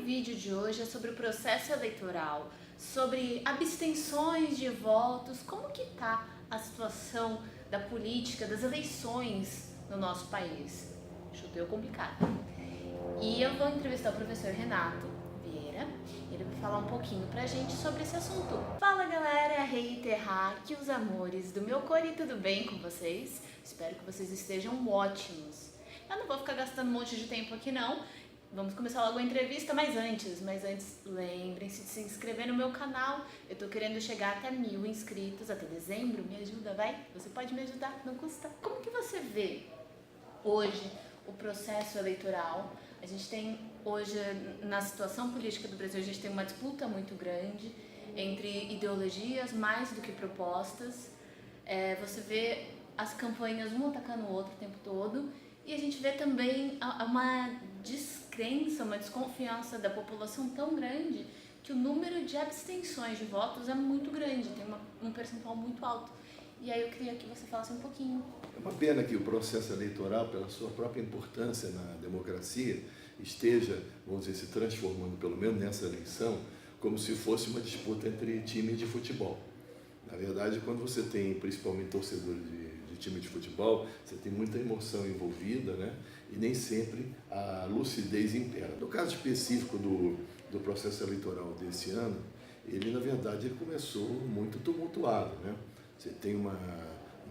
vídeo de hoje é sobre o processo eleitoral, sobre abstenções de votos, como que está a situação da política, das eleições no nosso país. Chuteu complicado. E eu vou entrevistar o professor Renato Vieira, ele vai falar um pouquinho pra gente sobre esse assunto. Fala galera, Rei Terráqueos, amores do meu cor, e tudo bem com vocês? Espero que vocês estejam ótimos. Eu não vou ficar gastando um monte de tempo aqui não. Vamos começar logo a entrevista, mas antes, lembrem-se de se inscrever no meu canal. Eu tô querendo chegar até 1000 inscritos, até dezembro. Me ajuda, vai? Você pode me ajudar, não custa. Como que você vê hoje o processo eleitoral? A gente tem hoje, na situação política do Brasil, a gente tem uma disputa muito grande entre ideologias mais do que propostas. Você vê as campanhas um atacando o outro o tempo todo. E a gente vê também uma descrença, uma desconfiança da população tão grande que o número de abstenções de votos é muito grande, tem um percentual muito alto. E aí eu queria que você falasse um pouquinho. É uma pena que o processo eleitoral, pela sua própria importância na democracia, esteja, vamos dizer, se transformando, pelo menos nessa eleição, como se fosse uma disputa entre times de futebol. Na verdade, quando você tem, principalmente, torcedores de time de futebol, você tem muita emoção envolvida, né? E nem sempre a lucidez impera. No caso específico do processo eleitoral desse ano, ele, na verdade, ele começou muito tumultuado, né? Você tem uma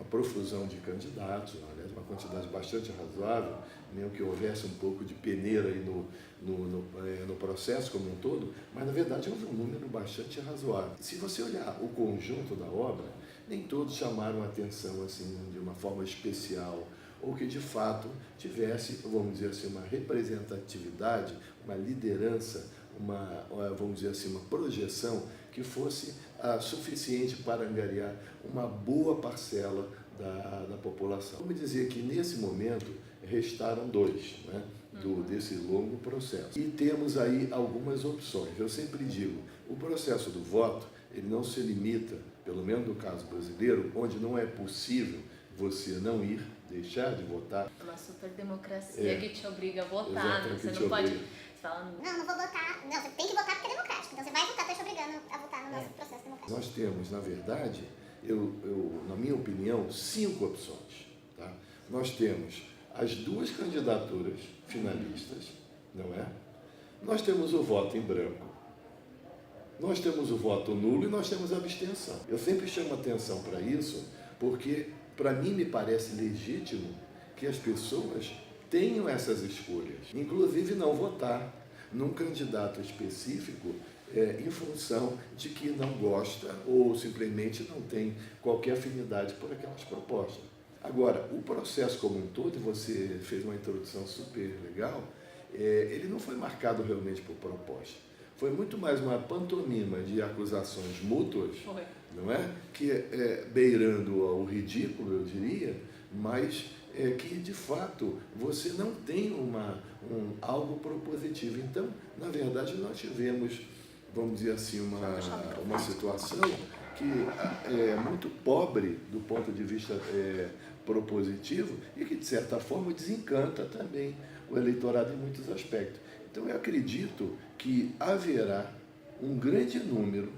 profusão de candidatos, aliás, uma quantidade bastante razoável, mesmo que houvesse um pouco de peneira aí no processo como um todo, mas na verdade houve um número bastante razoável. Se você olhar o conjunto da obra, nem todos chamaram a atenção assim, de uma forma especial, ou que de fato tivesse, vamos dizer assim, uma representatividade, uma liderança, vamos dizer assim, uma projeção que fosse suficiente para angariar uma boa parcela da população. Vamos dizer que nesse momento restaram dois, né, desse longo processo. E temos aí algumas opções. Eu sempre digo, o processo do voto, ele não se limita, pelo menos no caso brasileiro, onde não é possível você não ir, deixar de votar. Uma superdemocracia que te obriga a votar, né? Você não não pode falar... Não vou votar. Não, você tem que votar porque é democrático. Então você vai votar, tá te obrigando a votar no nosso processo democrático. Nós temos, na verdade, na minha opinião, 5 opções. Tá? Nós temos as 2 candidaturas finalistas, não é? Nós temos o voto em branco, nós temos o voto nulo e nós temos a abstenção. Eu sempre chamo atenção para isso, porque para mim me parece legítimo que as pessoas tenham essas escolhas, inclusive não votar num candidato específico em função de que não gosta ou simplesmente não tem qualquer afinidade por aquelas propostas. Agora, o processo como um todo, e você fez uma introdução super legal, ele não foi marcado realmente por proposta. Foi muito mais uma pantomima de acusações mútuas, não é? Que beirando ao ridículo, eu diria, mas que de fato você não tem algo propositivo. Então, na verdade, nós tivemos, vamos dizer assim, uma situação que é muito pobre do ponto de vista propositivo e que, de certa forma, desencanta também o eleitorado em muitos aspectos. Então, eu acredito que haverá um grande número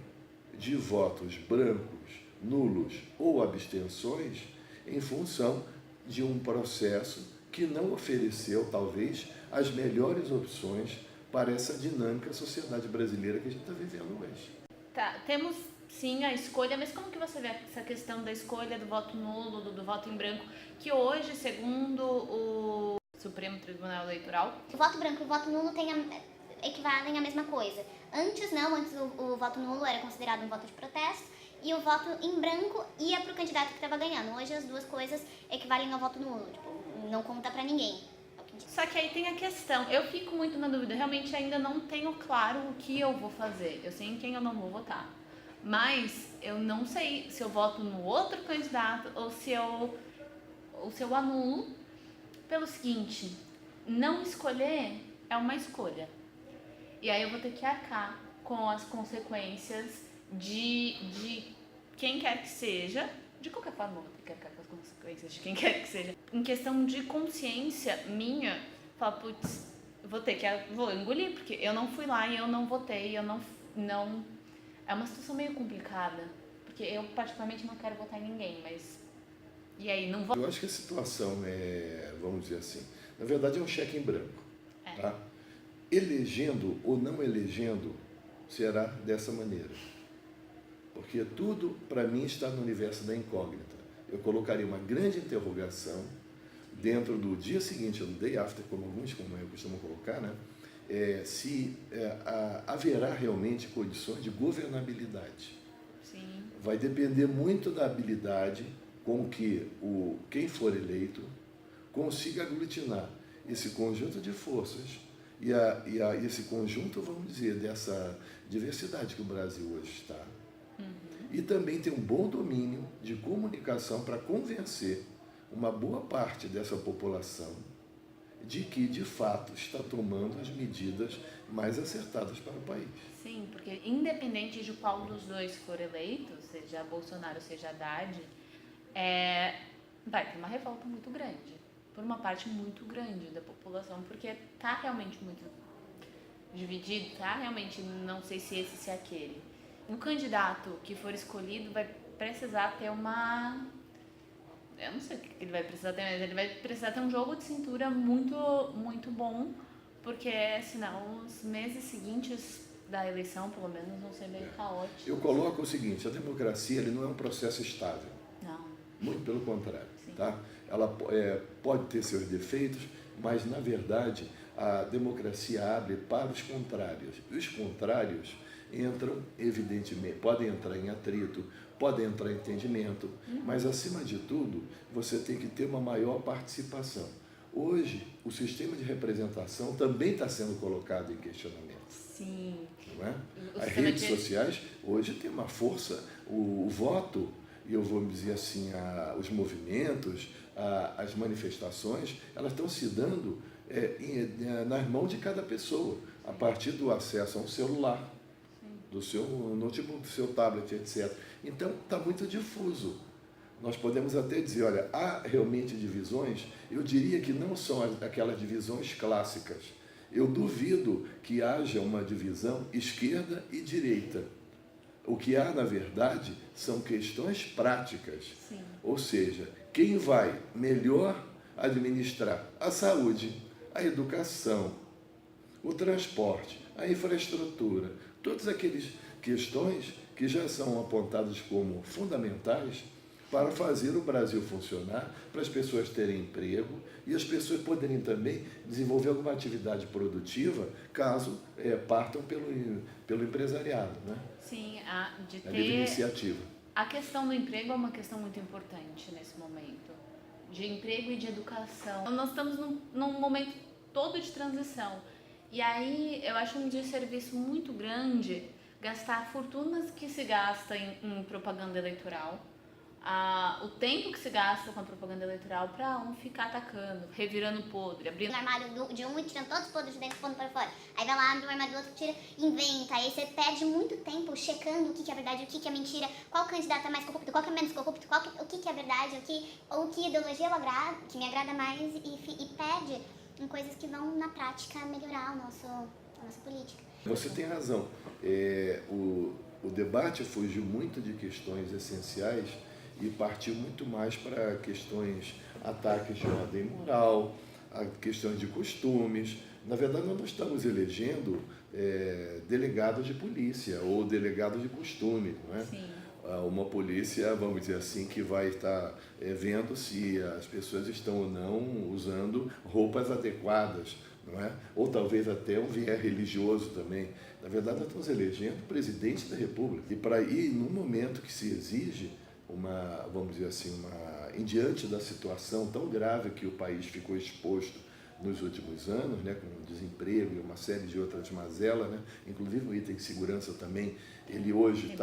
de votos brancos, nulos ou abstenções em função de um processo que não ofereceu, talvez, as melhores opções para essa dinâmica sociedade brasileira que a gente está vivendo hoje. Tá, temos sim a escolha, mas como que você vê essa questão da escolha do voto nulo, do voto em branco, que hoje, segundo o Supremo Tribunal Eleitoral... O voto branco e o voto nulo equivalem à mesma coisa. Antes o voto nulo era considerado um voto de protesto e o voto em branco ia para o candidato que estava ganhando. Hoje as duas coisas equivalem ao voto nulo, não conta para ninguém. Só que aí tem a questão, eu fico muito na dúvida, realmente ainda não tenho claro o que eu vou fazer, eu sei em quem eu não vou votar, mas eu não sei se eu voto no outro candidato ou se eu anulo, pelo seguinte, não escolher é uma escolha, e aí eu vou ter que arcar com as consequências de quem quer que seja, de qualquer forma eu vou ter que arcar com as consequências de quem quer que seja, em questão de consciência minha, falar, putz, vou ter que vou engolir, porque eu não fui lá e eu não votei, não... É uma situação meio complicada, porque eu particularmente não quero votar em ninguém, mas... E aí, não vou... Eu acho que a situação é, vamos dizer assim, na verdade é um cheque em branco. Tá? Elegendo ou não elegendo, será dessa maneira. Porque tudo, para mim, está no universo da incógnita. Eu colocaria uma grande interrogação dentro do dia seguinte, no day after, como eu costumo colocar, né? Se haverá realmente condições de governabilidade. Sim. Vai depender muito da habilidade com que quem for eleito consiga aglutinar esse conjunto de forças e esse conjunto, vamos dizer, dessa diversidade que o Brasil hoje está. E também ter um bom domínio de comunicação para convencer uma boa parte dessa população de que, de fato, está tomando as medidas mais acertadas para o país. Sim, porque independente de qual dos dois for eleito, seja Bolsonaro, seja Haddad, vai ter uma revolta muito grande, por uma parte muito grande da população, porque está realmente muito dividido, tá? Realmente não sei se esse, se aquele. O candidato que for escolhido vai precisar ter uma... Eu não sei o que ele vai precisar ter, mas ele vai precisar ter um jogo de cintura muito, muito bom, porque senão os meses seguintes da eleição, pelo menos, vão ser meio caóticos. Eu coloco o seguinte, a democracia ele não é um processo estável. Não. Muito pelo contrário. Sim. Tá? Ela pode ter seus defeitos, mas, na verdade, a democracia abre para os contrários. E os contrários entram, evidentemente, podem entrar em atrito, podem entrar em entendimento, mas, acima de tudo, você tem que ter uma maior participação. Hoje, o sistema de representação também está sendo colocado em questionamento. Sim. Não é? As redes sociais hoje têm uma força, o voto, e eu vou dizer assim, os movimentos, as manifestações, elas estão se dando nas mãos de cada pessoa, a partir do acesso a um celular, do seu notebook, do seu tablet, etc. Então, está muito difuso. Nós podemos até dizer, olha, há realmente divisões, eu diria que não são aquelas divisões clássicas. Eu duvido que haja uma divisão esquerda e direita. O que há, na verdade, são questões práticas. Sim. Ou seja, quem vai melhor administrar a saúde, a educação, o transporte, a infraestrutura, todas aquelas questões que já são apontadas como fundamentais para fazer o Brasil funcionar, para as pessoas terem emprego e as pessoas poderem também desenvolver alguma atividade produtiva, caso partam pelo empresariado, né? Sim, de A livre iniciativa. A questão do emprego é uma questão muito importante nesse momento, de emprego e de educação. Nós estamos num momento todo de transição, e aí eu acho um desserviço muito grande gastar fortunas que se gasta em propaganda eleitoral, o tempo que se gasta com a propaganda eleitoral para ficar atacando, revirando podre, abrindo No armário de um e tirando todos os podres de dentro e pondo para fora. Aí vai lá, abre o armário do outro, tira, inventa. Aí você perde muito tempo checando o que é verdade, o que é mentira, qual candidato é mais corrupto, qual que é menos corrupto, o que é verdade, o que ideologia que me agrada mais e perde em coisas que vão, na prática, melhorar a nossa política. Você tem razão. O debate fugiu muito de questões essenciais e partiu muito mais para questões, ataques de ordem moral, questões de costumes. Na verdade, nós não estamos elegendo delegados de polícia ou delegados de costume, não é? Sim. Uma polícia, vamos dizer assim, que vai estar vendo se as pessoas estão ou não usando roupas adequadas, não é? Ou talvez até um viés religioso também. Na verdade, nós estamos elegendo o presidente da República. E para ir, no momento que se exige vamos dizer assim, em diante da situação tão grave que o país ficou exposto nos últimos anos, né, com desemprego e uma série de outras mazelas, né, inclusive o item de segurança também, ele hoje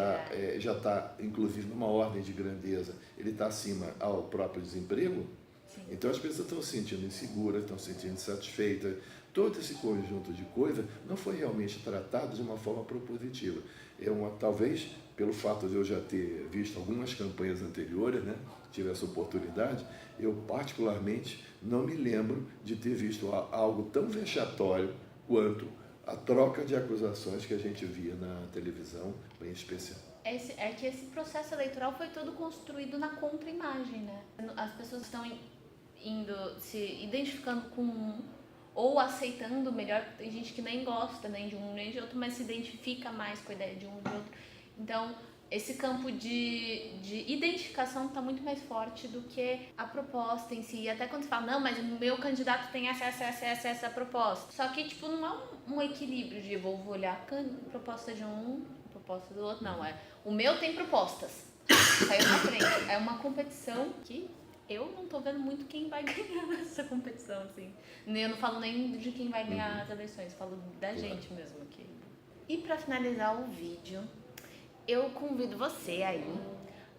já está, inclusive, numa ordem de grandeza, ele está acima ao próprio desemprego. Sim. Então as pessoas estão se sentindo inseguras, estão se sentindo insatisfeitas. Todo esse conjunto de coisas não foi realmente tratado de uma forma propositiva. Talvez, pelo fato de eu já ter visto algumas campanhas anteriores, né, tive essa oportunidade, eu particularmente não me lembro de ter visto algo tão vexatório quanto a troca de acusações que a gente via na televisão, em especial. É que esse processo eleitoral foi todo construído na contra-imagem, né? As pessoas estão se identificando com um ou aceitando melhor. Tem gente que nem gosta nem de um nem de outro, mas se identifica mais com a ideia de um e de outro. Então, esse campo de identificação está muito mais forte do que a proposta em si. E até quando você fala, não, mas o meu candidato tem essa proposta. Só que, tipo, não é um equilíbrio de vou olhar a proposta de um, a proposta do outro. Não, o meu tem propostas. Saiu na frente. É uma competição que eu não tô vendo muito quem vai ganhar nessa competição, assim. Eu não falo nem de quem vai ganhar as eleições, falo da gente mesmo aqui. E para finalizar o vídeo, eu convido você aí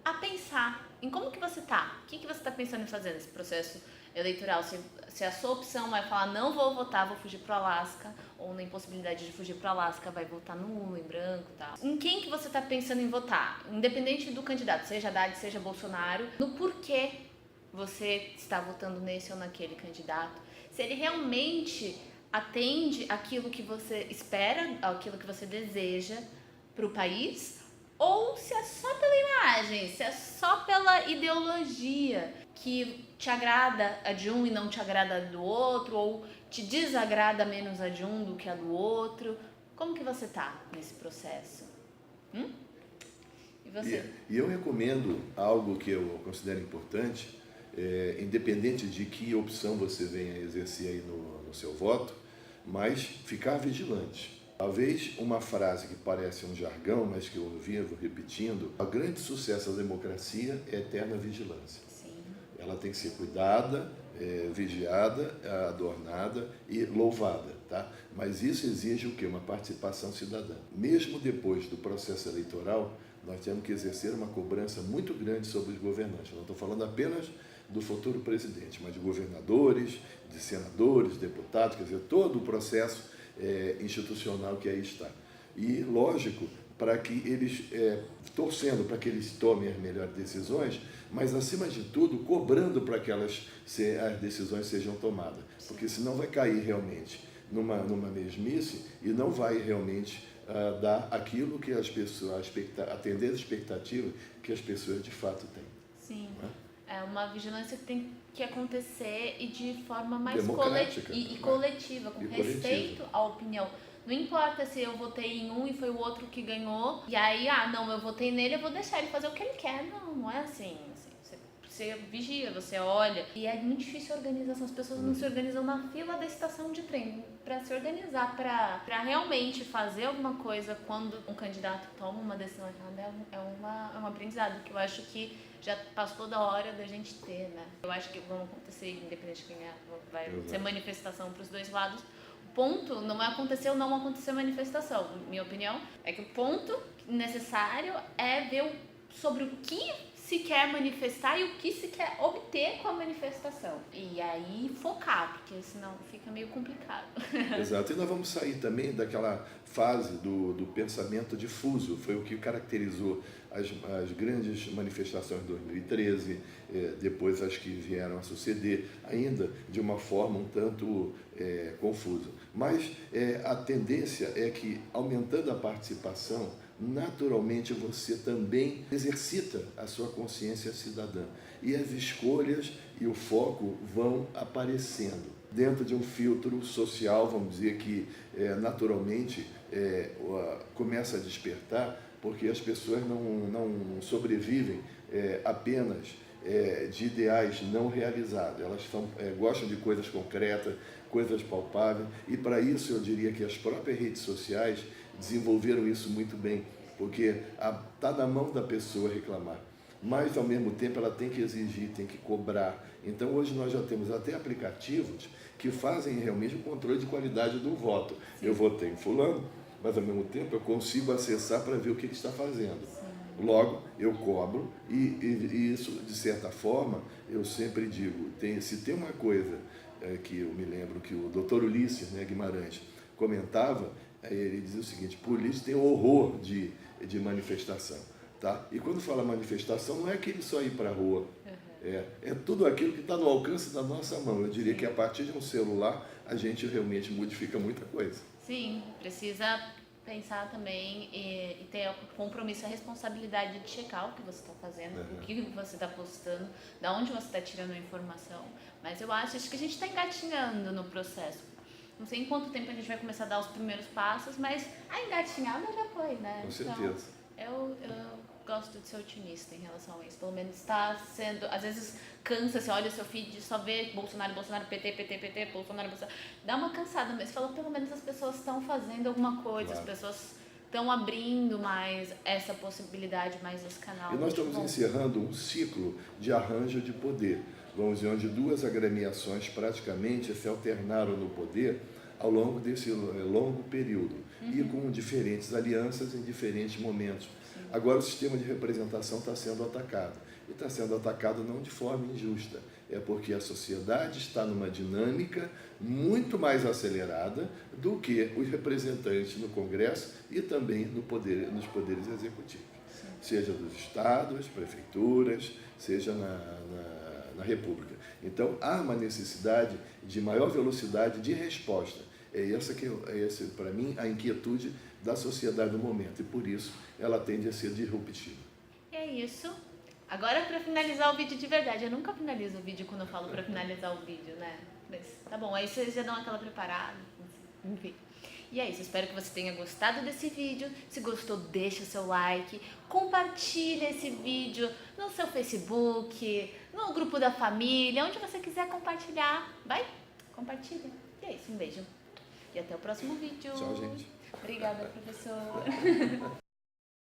a pensar em como que você tá. O que você tá pensando em fazer nesse processo eleitoral? Se a sua opção é falar, não vou votar, vou fugir pro Alasca, ou na impossibilidade de fugir pro Alasca, vai votar nulo, em branco e tal. Em quem que você tá pensando em votar? Independente do candidato, seja Haddad, seja Bolsonaro, no porquê você está votando nesse ou naquele candidato. Se ele realmente atende aquilo que você espera, aquilo que você deseja pro país, ou se é só pela imagem, se é só pela ideologia que te agrada a de um e não te agrada a do outro, ou te desagrada menos a de um do que a do outro. Como que você tá nesse processo? E você? E eu recomendo algo que eu considero importante, independente de que opção você venha exercer aí no seu voto, mas ficar vigilante. Talvez uma frase que parece um jargão, mas que eu vivo repetindo, o grande sucesso da democracia é a eterna vigilância. Sim. Ela tem que ser cuidada, vigiada, adornada e louvada, tá? Mas isso exige o quê? Uma participação cidadã. Mesmo depois do processo eleitoral, nós temos que exercer uma cobrança muito grande sobre os governantes. Eu não estou falando apenas do futuro presidente, mas de governadores, de senadores, deputados, quer dizer, todo o processo institucional que aí está. E, lógico, para que eles, torcendo para que eles tomem as melhores decisões, mas, acima de tudo, cobrando para que as decisões sejam tomadas. Porque senão vai cair realmente numa mesmice e não vai realmente dar aquilo que as pessoas, atender as expectativas que as pessoas de fato têm. Sim. É uma vigilância que tem que acontecer e de forma mais democrática, coletiva, com respeito coletiva à opinião. Não importa se eu votei em um e foi o outro que ganhou, e aí, não, eu votei nele, eu vou deixar ele fazer o que ele quer. Não é assim. Você vigia, você olha. E é muito difícil a organização. As pessoas não se organizam na fila da estação de trem para se organizar, para realmente fazer alguma coisa quando um candidato toma uma decisão errada. É um aprendizado que eu acho que já passou da hora da gente ter, né? Eu acho que vão acontecer, independente de quem é, vai ser manifestação para os dois lados. O ponto não é acontecer ou não acontecer manifestação. Minha opinião é que o ponto necessário é ver sobre o que se quer manifestar e o que se quer obter com a manifestação. E aí focar, porque senão fica meio complicado. Exato. E nós vamos sair também daquela fase do pensamento difuso. Foi o que caracterizou as grandes manifestações de 2013, depois as que vieram a suceder, ainda de uma forma um tanto confusa. Mas a tendência é que, aumentando a participação, naturalmente você também exercita a sua consciência cidadã. E as escolhas e o foco vão aparecendo dentro de um filtro social, vamos dizer que naturalmente começa a despertar, porque as pessoas não sobrevivem apenas de ideais não realizados. Elas gostam de coisas concretas, coisas palpáveis, e para isso eu diria que as próprias redes sociais desenvolveram isso muito bem, porque está na mão da pessoa reclamar, mas ao mesmo tempo ela tem que exigir, tem que cobrar. Então hoje nós já temos até aplicativos que fazem realmente o controle de qualidade do voto. Sim. Eu votei em fulano, mas ao mesmo tempo eu consigo acessar para ver o que ele está fazendo. Sim. Logo, eu cobro e isso, de certa forma, eu sempre digo, se tem uma coisa que eu me lembro que o Dr. Ulisses Guimarães comentava, ele dizia o seguinte: político tem horror de manifestação. Tá? E quando fala manifestação, não é aquele só ir para a rua. É tudo aquilo que está no alcance da nossa mão. Eu diria que a partir de um celular, a gente realmente modifica muita coisa. Sim, precisa pensar também e ter o compromisso, a responsabilidade de checar o que você está fazendo, o que você está postando, da onde você está tirando a informação. Mas eu acho que a gente está engatinhando no processo. Não sei em quanto tempo a gente vai começar a dar os primeiros passos, mas a engatinhada já foi, né? Com certeza. Então, eu gosto de ser otimista em relação a isso. Pelo menos está sendo... Às vezes cansa, você olha o seu feed e só vê Bolsonaro, Bolsonaro, PT, PT, PT, Bolsonaro, Bolsonaro. Dá uma cansada, mas fala, pelo menos as pessoas estão fazendo alguma coisa, Claro. as pessoas estão abrindo mais essa possibilidade, mais esse canal. E nós estamos encerrando um ciclo de arranjo de poder. Vamos dizer, onde duas agremiações praticamente se alternaram no poder ao longo desse longo período e com diferentes alianças em diferentes momentos. Agora o sistema de representação está sendo atacado. E está sendo atacado não de forma injusta. É porque a sociedade está numa dinâmica muito mais acelerada do que os representantes no Congresso e também nos poderes executivos. Seja dos estados, prefeituras, seja na República. Então, há uma necessidade de maior velocidade de resposta. É essa, para mim, a inquietude da sociedade no momento. E, por isso, ela tende a ser disruptiva. E é isso. Agora, para finalizar o vídeo de verdade. Eu nunca finalizo o vídeo quando eu falo para finalizar o vídeo, né? Mas tá bom, aí vocês já dão aquela preparada. Enfim. E é isso, espero que você tenha gostado desse vídeo. Se gostou, deixa o seu like, compartilha esse vídeo no seu Facebook, no grupo da família, onde você quiser compartilhar. Vai, compartilha. E é isso, um beijo. E até o próximo vídeo. Tchau, gente. Obrigada, professor.